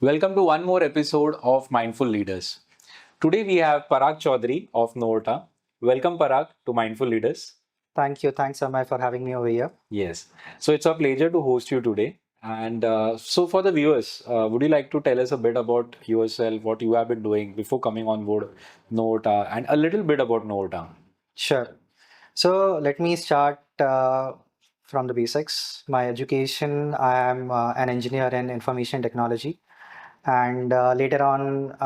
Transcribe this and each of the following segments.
Welcome to one more episode of Mindful Leaders. Today we have Parag Chaudhari of Novota. Welcome, Parag, to Mindful Leaders. Thank you. Thanks, Amay, for having me over here. Yes. So it's a pleasure to host you today. And for the viewers, would you like to tell us a bit about yourself, what you have been doing before coming on board Novota, and a little bit about Novota? Sure. So let me start from the basics. My education, I am an engineer in information technology. And later on,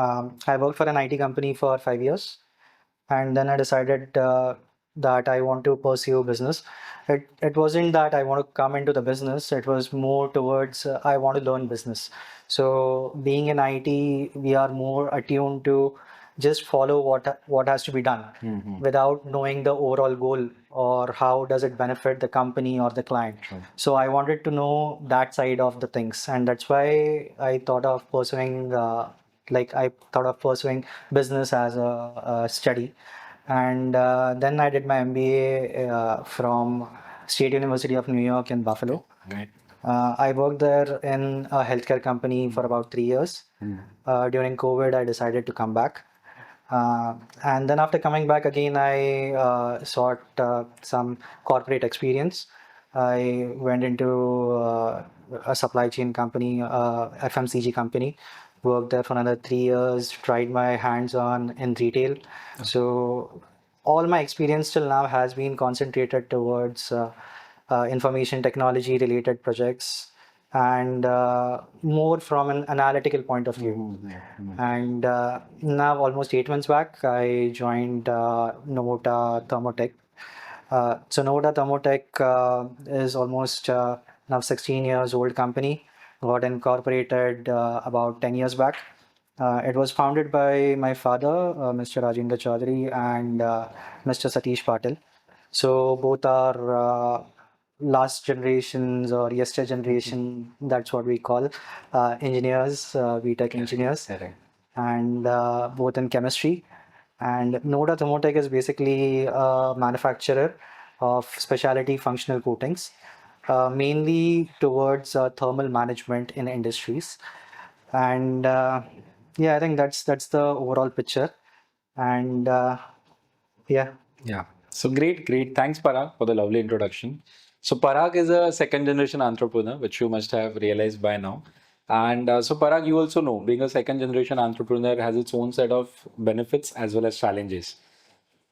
I worked for an IT company for 5 years. And then I decided that I want to pursue business. It wasn't that I want to come into the business, it was more towards I want to learn business. So being in IT, we are more attuned to just follow what has to be done without knowing the overall goal or how does it benefit the company or the client. So I wanted to know that side of the things, and that's why I thought of pursuing business as a study. And then I did my MBA from State University of New York in Buffalo. Right. I worked there in a healthcare company for about 3 years. During COVID, I decided to come back. And then after coming back again, I sought some corporate experience. I went into a supply chain company, FMCG company, worked there for another 3 years, tried my hands on in retail. So all my experience till now has been concentrated towards information technology related projects and more from an analytical point of view. And now, almost 8 months back, I joined Novota Thermotech. So Novota Thermotech is almost now 16 years old company. Got incorporated about 10 years back. It was founded by my father, Mr. Rajendra Chaudhary, and Mr. Satish Patil. So both are last generations or yester generation, that's what we call engineers, VTech engineers, Correct. and both in chemistry. And Noda Thermotech is basically a manufacturer of specialty functional coatings, mainly towards thermal management in industries. And yeah, I think that's the overall picture. And yeah. Yeah. So great. Thanks, Parag, for the lovely introduction. So Parag is a second generation entrepreneur, which you must have realized by now. And Parag, you also know, being a second generation entrepreneur has its own set of benefits as well as challenges.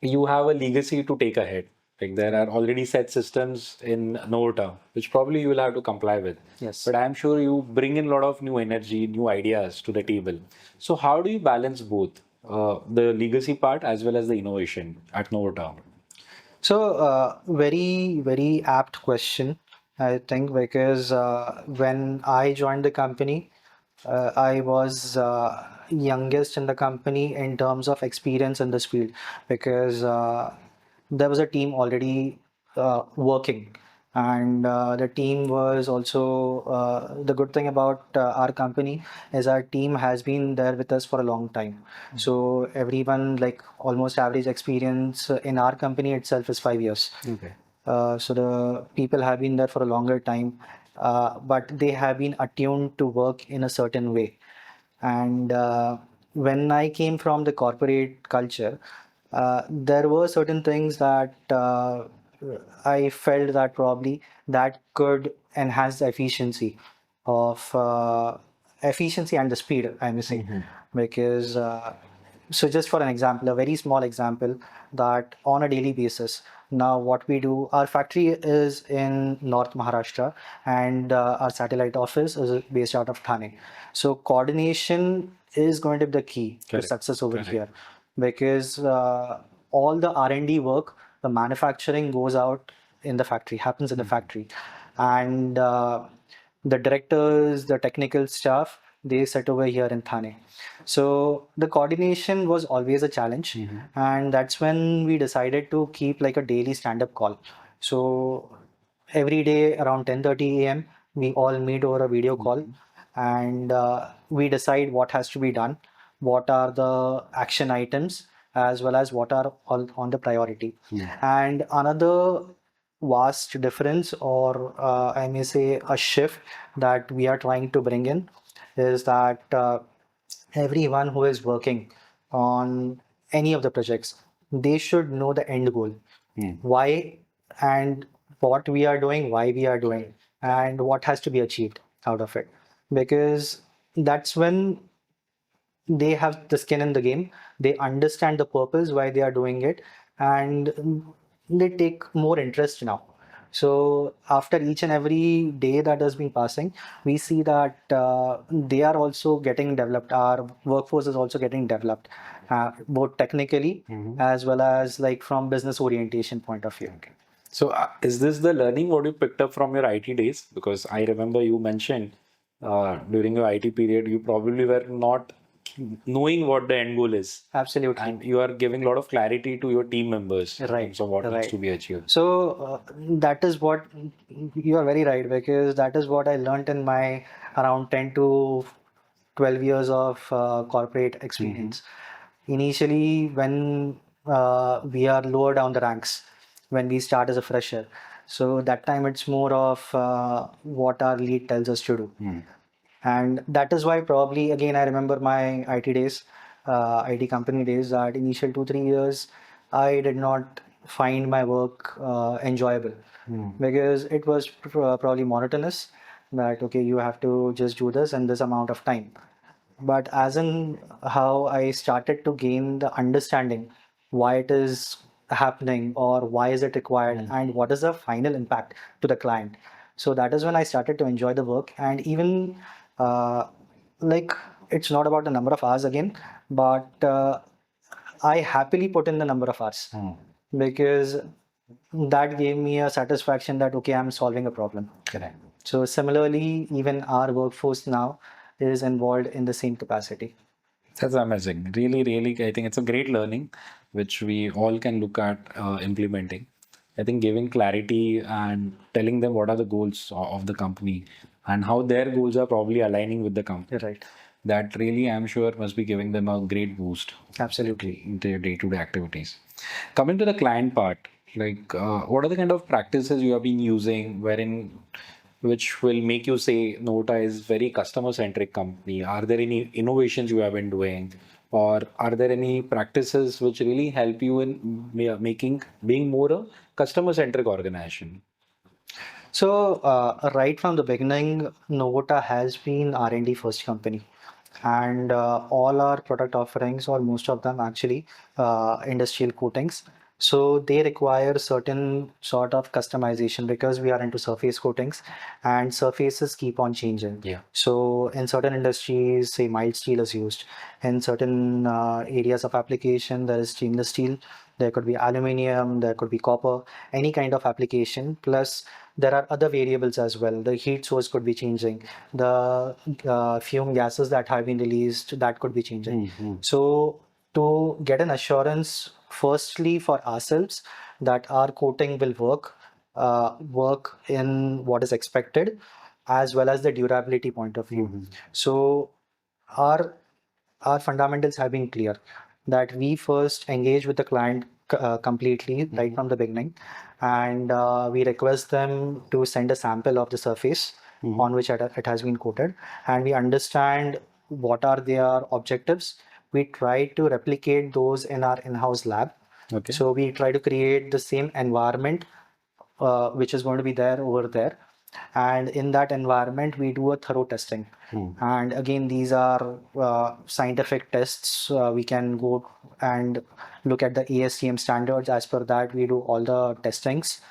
You have a legacy to take ahead. Like there are already set systems in Novota, which probably you will have to comply with. Yes. But I'm sure you bring in a lot of new energy, new ideas to the table. So how do you balance both the legacy part as well as the innovation at Novota? So, very apt question, I think, because when I joined the company, I was youngest in the company in terms of experience in this field, because there was a team already working, and the team was also the good thing about our company is our team has been there with us for a long time. So everyone, like, almost average experience in our company itself is 5 years. Okay. So the people have been there for a longer time, but they have been attuned to work in a certain way. And when I came from the corporate culture, there were certain things that I felt that probably that could enhance the efficiency and the speed, I may say. Because so just for an example, a very small example, that on a daily basis, now what we do, our factory is in North Maharashtra, and our satellite office is based out of Thane. So coordination is going to be the key to Correct. success over Correct. here, because all the R&D work, the manufacturing goes out in the factory, happens in the factory, and the directors, the technical staff, they sit over here in Thane. So the coordination was always a challenge, and that's when we decided to keep like a daily stand-up call. So every day around 10:30 a.m. we all meet over a video call, and we decide what has to be done, what are the action items, as well as what are all on the priority. And another vast difference, or I may say a shift that we are trying to bring in, is that everyone who is working on any of the projects, they should know the end goal, why and what we are doing, why we are doing, and what has to be achieved out of it. Because that's when they have the skin in the game, they understand the purpose why they are doing it, and they take more interest now. So after each and every day that has been passing, we see that they are also getting developed. Our workforce is also getting developed, both technically as well as like from business orientation point of view. So, is this the learning what you picked up from your IT days? Because I remember you mentioned during your IT period, you probably were not knowing what the end goal is, Absolutely. and you are giving a lot of clarity to your team members in Right, terms of what needs right. to be achieved. So that is what you are very right, because that is what I learned in my around 10 to 12 years of corporate experience. Initially, when we are lower down the ranks, when we start as a fresher, so that time it's more of what our lead tells us to do. And that is why probably again I remember my IT days, IT company days, that initial 2 3 years I did not find my work enjoyable, because it was probably monotonous, that okay, you have to just do this and this amount of time. But as in how I started to gain the understanding why it is happening or why is it required and what is the final impact to the client. So that is when I started to enjoy the work. And even uh, like it's not about the number of hours again, but I happily put in the number of hours, because that gave me a satisfaction that okay, I'm solving a problem. Correct. So similarly, even our workforce now is involved in the same capacity. That's amazing. Really, really, I think it's a great learning which we all can look at implementing. I think giving clarity and telling them what are the goals of the company and how their goals are probably aligning with the company. Right. That really, I'm sure, must be giving them a great boost Absolutely. in their day-to-day activities. Coming to the client part, like what are the kind of practices you have been using wherein which will make you say Nota is very customer centric company? Are there any innovations you have been doing, or are there any practices which really help you in making being more a customer centric organization? So right from the beginning, Novota has been R&D first company, and all our product offerings, or most of them actually, industrial coatings. So they require certain sort of customization, because we are into surface coatings, and surfaces keep on changing. Yeah. So in certain industries, say mild steel is used. In certain areas of application, there is stainless steel. There could be aluminium. There could be copper. Any kind of application. Plus, there are other variables as well. The heat source could be changing. The fume gases that have been released, that could be changing. So to get an assurance, firstly for ourselves, that our coating will work in what is expected, as well as the durability point of view. So our our fundamentals have been clear, that we first engage with the client completely right from the beginning, and we request them to send a sample of the surface on which it has been coated, and we understand what are their objectives. We try to replicate those in our in-house lab. Okay. So we try to create the same environment which is going to be there over there. And in that environment, we do a thorough testing. And again, these are scientific tests. We can go and look at the ASTM standards. As per that, we do all the testings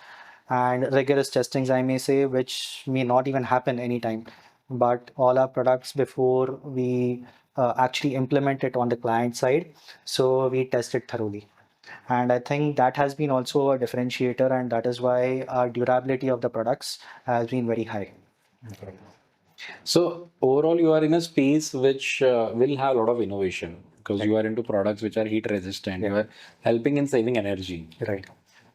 and rigorous testings, I may say, which may not even happen anytime. But all our products, before we actually implement it on the client side, so we test it thoroughly. And I think that has been also a differentiator, and that is why our durability of the products has been very high. So overall, you are in a space which will have a lot of innovation because you are into products which are heat resistant. You are helping in saving energy. Right.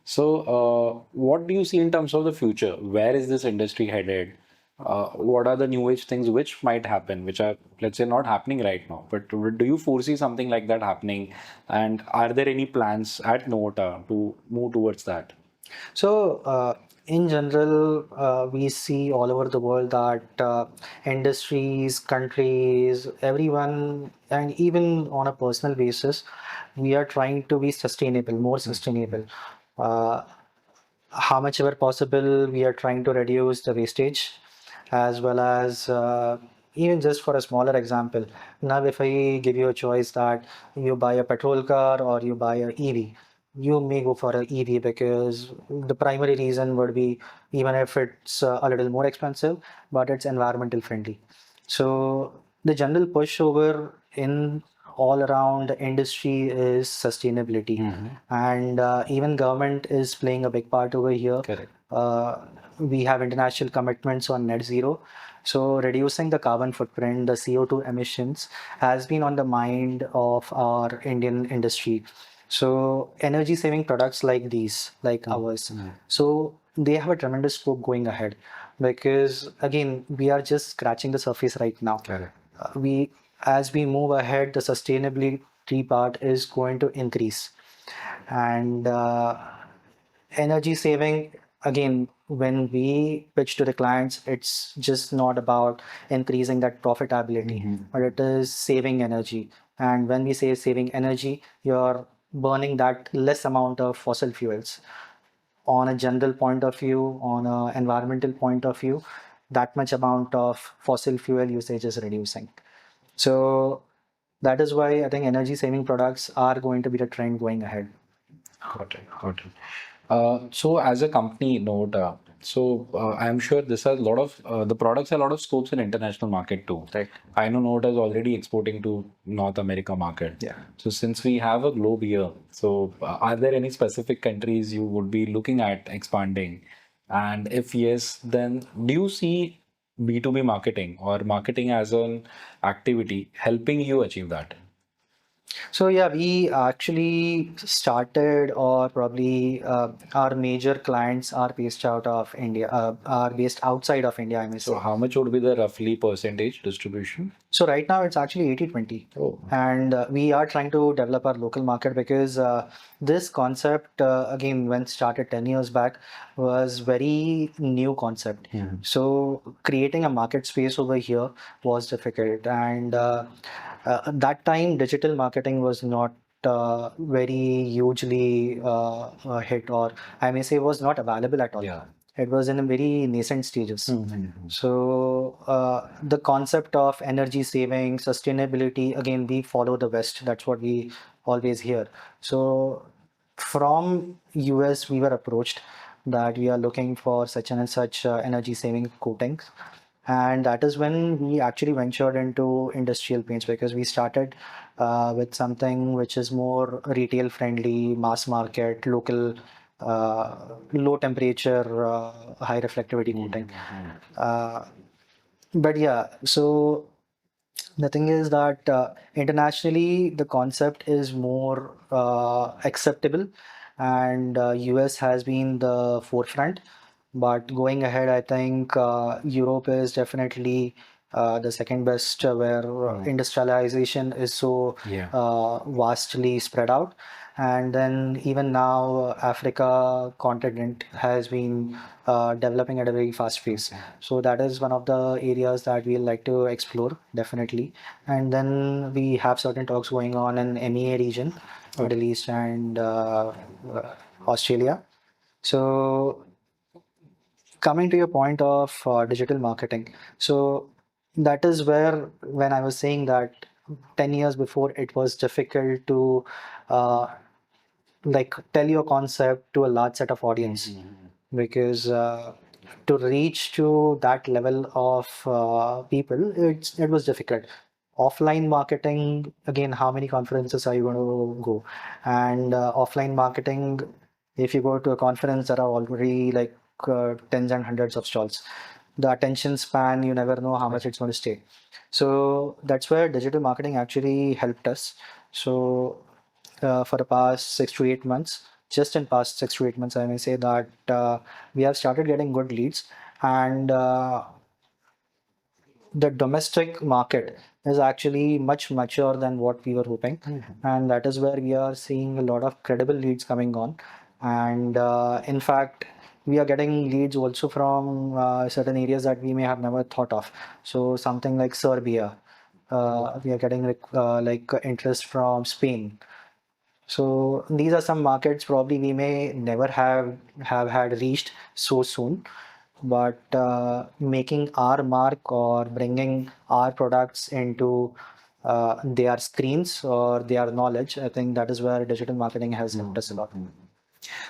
So, what do you see in terms of the future? Where is this industry headed? What are the new age things which might happen, which are, let's say, not happening right now? But do you foresee something like that happening? And are there any plans at Novota to move towards that? So in general, we see all over the world that industries, countries, everyone, and even on a personal basis, we are trying to be sustainable, more sustainable. Uh, how much ever possible, we are trying to reduce the wastage, as well as even just for a smaller example. Now, if I give you a choice that you buy a petrol car or you buy a EV, you may go for an EV because the primary reason would be, even if it's a little more expensive, but it's environmental friendly. So the general push over in all around the industry is sustainability, and even government is playing a big part over here. Correct. We have international commitments on net zero, so reducing the carbon footprint, the CO2 emissions, has been on the mind of our Indian industry. So energy saving products like these, like ours, so they have a tremendous scope going ahead, because again, we are just scratching the surface right now. Correct. We, as we move ahead, the sustainability part is going to increase, and energy saving, again, when we pitch to the clients, it's just not about increasing that profitability, but it is saving energy. And when we say saving energy, you're burning that less amount of fossil fuels. On a general point of view, on an environmental point of view, that much amount of fossil fuel usage is reducing. So that is why I think energy saving products are going to be the trend going ahead. Got it. Got it. So as a company note, I'm sure this has a lot of the products have a lot of scopes in international market too. Right. I know Note is already exporting to North America market. Yeah. So since we have a globe here, so are there any specific countries you would be looking at expanding? And if yes, then do you see B2B marketing or marketing as an activity helping you achieve that? So yeah, we actually started, or probably our major clients are based out of India, are based outside of India, I may So say. how much would be the roughly percentage distribution? So right now it's actually 80/20. Oh. And we are trying to develop our local market, because this concept, again, when started 10 years back, was very new concept. So creating a market space over here was difficult. And at that time, digital marketing was not very hugely hit, or I may say was not available at all. Yeah. It was in a very nascent stages. So the concept of energy saving, sustainability, again, we follow the West. That's what we always hear. So from US, we were approached that we are looking for such and such energy saving coatings. And that is when we actually ventured into industrial paints, because we started with something which is more retail friendly, mass market, local, low temperature, high reflectivity coating. Uh, but yeah, so the thing is that internationally the concept is more acceptable, and US has been the forefront. But going ahead, I think Europe is definitely the second best, where industrialization is so Yeah. vastly spread out. And then even now, Africa continent has been developing at a very fast pace. So that is one of the areas that we like to explore, definitely. And then we have certain talks going on in MEA region, Middle East, and Australia. So coming to your point of digital marketing, so that is where, when I was saying that 10 years before, it was difficult to uh, like tell your concept to a large set of audience, because to reach to that level of people, it was difficult. Offline marketing, again, how many conferences are you going to go? And offline marketing, if you go to a conference, there are already like tens and hundreds of stalls. The attention span, you never know how much it's going to stay. So that's where digital marketing actually helped us. So for the past 6 to 8 months, just in past 6 to 8 months, I may say that we have started getting good leads, and the domestic market is actually much mature than what we were hoping. And that is where we are seeing a lot of credible leads coming on. And in fact, we are getting leads also from certain areas that we may have never thought of. So something like Serbia, we are getting interest from Spain. So these are some markets probably we may never have had reached so soon, but making our mark or bringing our products into their screens or their knowledge, I think that is where digital marketing has helped us a lot.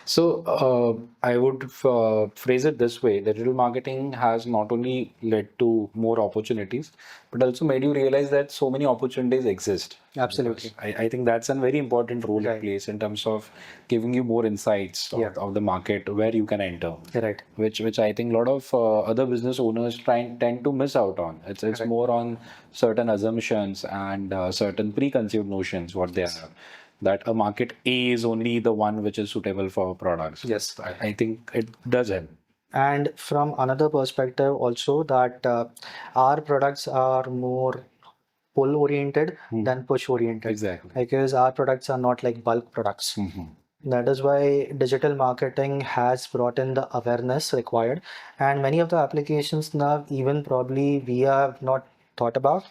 So I would phrase it this way: digital marketing has not only led to more opportunities, but also made you realize that so many opportunities exist. Absolutely. Because I think that's a very important role it Right. plays in terms of giving you more insights Yeah. of the market where you can enter. Right. Which I think a lot of other business owners tend to miss out on. It's Correct. more on certain assumptions and certain preconceived notions what they have. That a market A is only the one which is suitable for products. Yes. I think it does help. And from another perspective, also that our products are more pull oriented than push oriented. Exactly. Because our products are not like bulk products. That is why digital marketing has brought in the awareness required. And many of the applications now, even probably we have not thought about,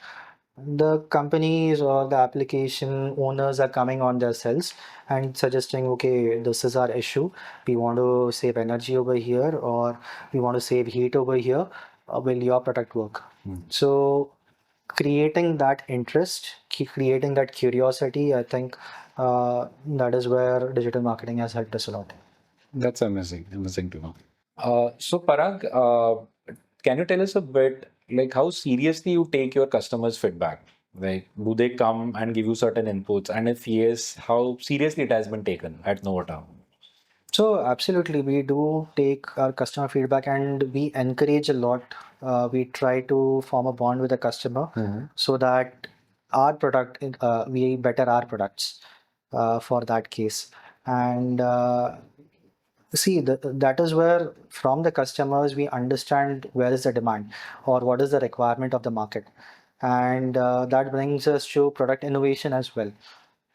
the companies or the application owners are coming on their cells and suggesting, okay, this is our issue. We want to save energy over here, or we want to save heat over here. Will your product work? So creating that interest, creating that curiosity, I think that is where digital marketing has helped us a lot. That's amazing to know. So Parag, can you tell us a bit like how seriously you take your customers' feedback? Like, do they come and give you certain inputs? And if yes, how seriously it has been taken at Novata? So absolutely, we do take our customer feedback and we encourage a lot. We try to form a bond with the customer so that our product, we better our products for that case. And see, that is where from the customers we understand where is the demand or what is the requirement of the market. And that brings us to product innovation as well.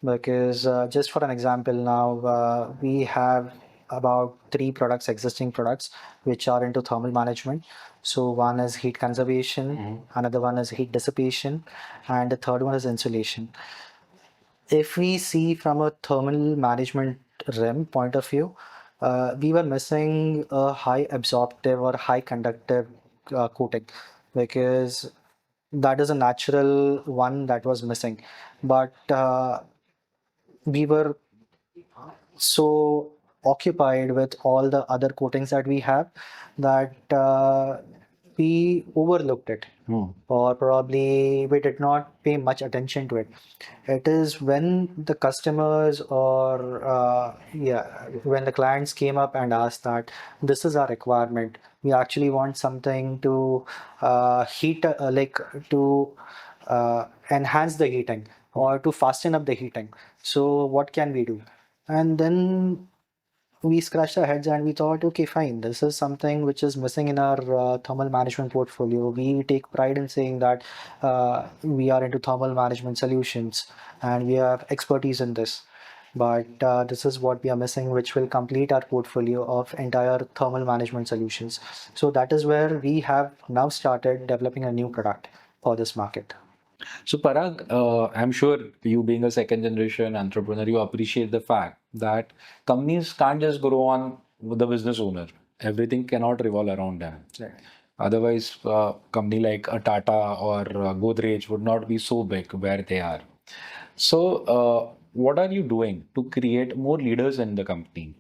Because just for an example, now we have about three products, existing products, which are into thermal management. So one is heat conservation, another one is heat dissipation, and the third one is insulation. If we see from a thermal management REM point of view, we were missing a high absorptive or high conductive coating because that is a natural one that was missing. But we were so occupied with all the other coatings that we have that we overlooked it, or probably we did not pay much attention to it. It is when the customers or when the clients came up and asked that this is our requirement, we actually want something to heat like to enhance the heating or to fasten up the heating. So what can we do? And then we scratched our heads and we thought, okay, fine, this is something which is missing in our thermal management portfolio. We take pride in saying that we are into thermal management solutions and we have expertise in this. But this is what we are missing, which will complete our portfolio of entire thermal management solutions. So that is where we have now started developing a new product for this market. So Parag, I'm sure you being a second generation entrepreneur, you appreciate the fact that companies can't just grow on with the business owner. Everything cannot revolve around them. Right. Otherwise, a company like a Tata or Godrej would not be so big where they are. So, what are you doing to create more leaders in the company?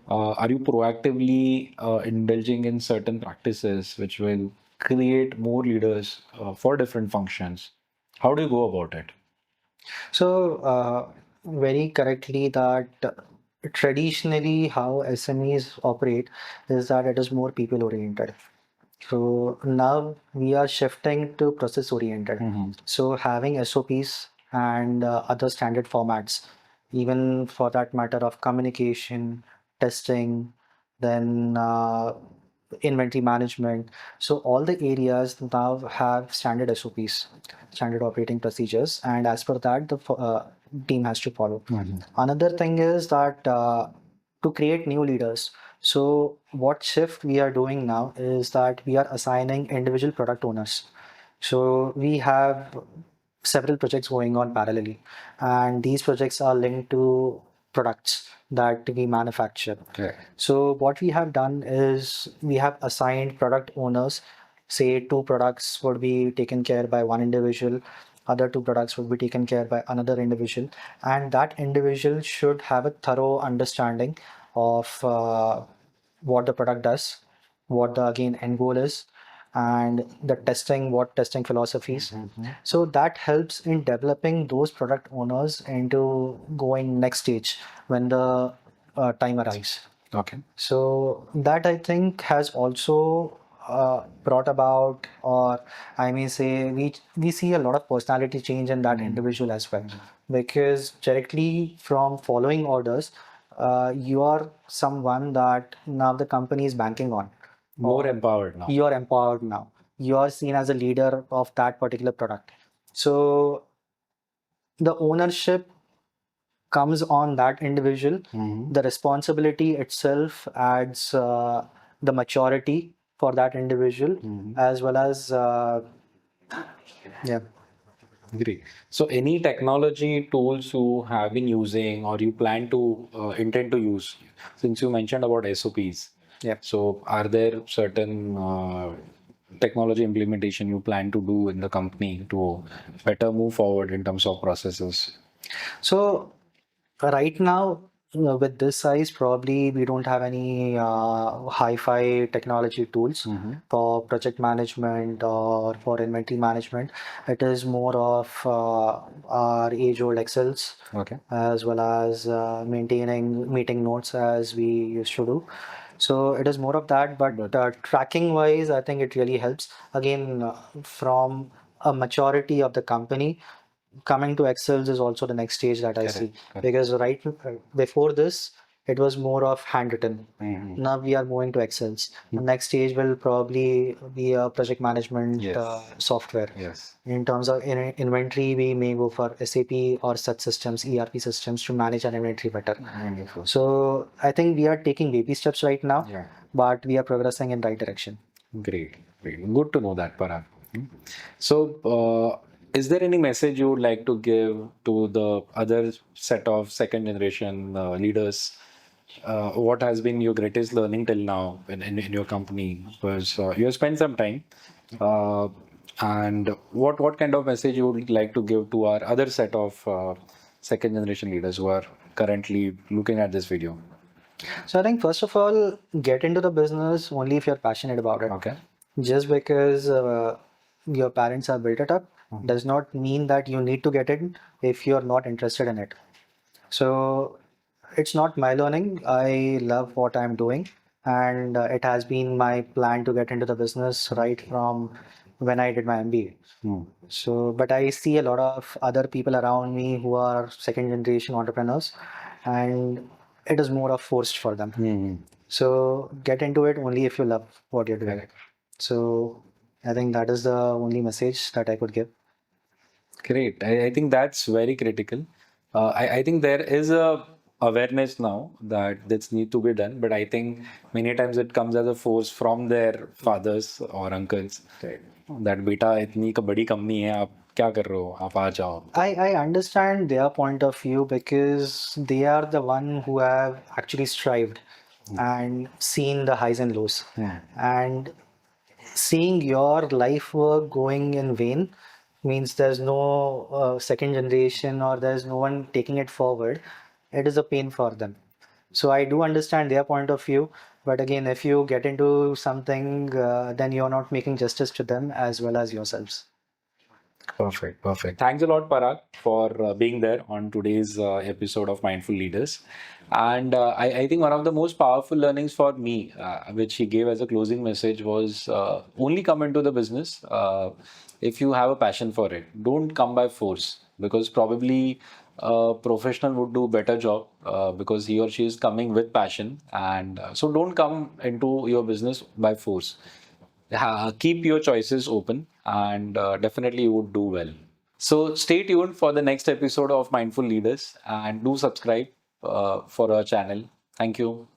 Are you proactively indulging in certain practices which will create more leaders for different functions? How do you go about it? So, very correctly, that traditionally how SMEs operate is that it is more people oriented. So now we are shifting to process oriented. So having SOPs and other standard formats, even for that matter of communication, testing, then inventory management. So all the areas now have standard SOPs, standard operating procedures, and as per that, the team has to follow. Another thing is that to create new leaders. So what shift we are doing now is that we are assigning individual product owners. So we have several projects going on parallelly, and these projects are linked to products that we manufacture. Okay. So what we have done is we have assigned product owners. Say two products would be taken care by one individual, other two products would be taken care by another individual, and that individual should have a thorough understanding of what the product does, what the again end goal is, and the testing, what testing philosophies. So that helps in developing those product owners into going next stage when the time arrives. Okay. So that I think has also brought about, or I may say, we see a lot of personality change in that individual as well, because directly from following orders, you are someone that now the company is banking on. More empowered now. You are empowered now. You are seen as a leader of that particular product. So the ownership comes on that individual. The responsibility itself adds the maturity for that individual, as well as yeah. Great. So, any technology tools you have been using or you plan to intend to use, since you mentioned about SOPs. Yeah. So, are there certain technology implementation you plan to do in the company to better move forward in terms of processes? So right now, with this size, probably we don't have any hi-fi technology tools for project management or for inventory management. It is more of our age-old Excels, Okay. as well as maintaining meeting notes as we used to do. So it is more of that, but tracking wise, I think it really helps. Again, from a maturity of the company, coming to Excels is also the next stage that I see. Because before this, it was more of handwritten. Now we are moving to Excels. The next stage will probably be a project management software. Yes. In terms of inventory, we may go for SAP or such systems, ERP systems to manage our inventory better. Wonderful. So I think we are taking baby steps right now, Yeah. but we are progressing in right direction. Great, great. Good to know that, Parag. So, is there any message you would like to give to the other set of second generation leaders? What has been your greatest learning till now in your company? Because you have spent some time. Uh, and what kind of message you would like to give to our other set of second generation leaders who are currently looking at this video? So I think first of all, get into the business only if you're passionate about it. Okay. Just because your parents have built it up does not mean that you need to get it if you're not interested in it. So it's not my learning. I love what I'm doing, and it has been my plan to get into the business right from when I did my MBA. So, but I see a lot of other people around me who are second generation entrepreneurs, and it is more of forced for them. So get into it only if you love what you're doing. So I think that is the only message that I could give. Great. I think that's very critical. I think there is a awareness now that this need to be done, but I think many times it comes as a force from their fathers or uncles that बेटा इतनी बड़ी company है आप क्या कर रहे हो आप आ जाओ. I understand their point of view because they are the one who have actually strived and seen the highs and lows. And seeing your life work going in vain means there's no second generation or there's no one taking it forward. It is a pain for them. So I do understand their point of view, but again, if you get into something, then you're not making justice to them as well as yourselves. Perfect, perfect. Thanks a lot, Parag, for being there on today's episode of Mindful Leaders. And I think one of the most powerful learnings for me, which he gave as a closing message, was only come into the business if you have a passion for it. Don't come by force, because probably a professional would do a better job because he or she is coming with passion. And so don't come into your business by force. Keep your choices open, and definitely you would do well. So stay tuned for the next episode of Mindful Leaders and do subscribe for our channel. Thank you.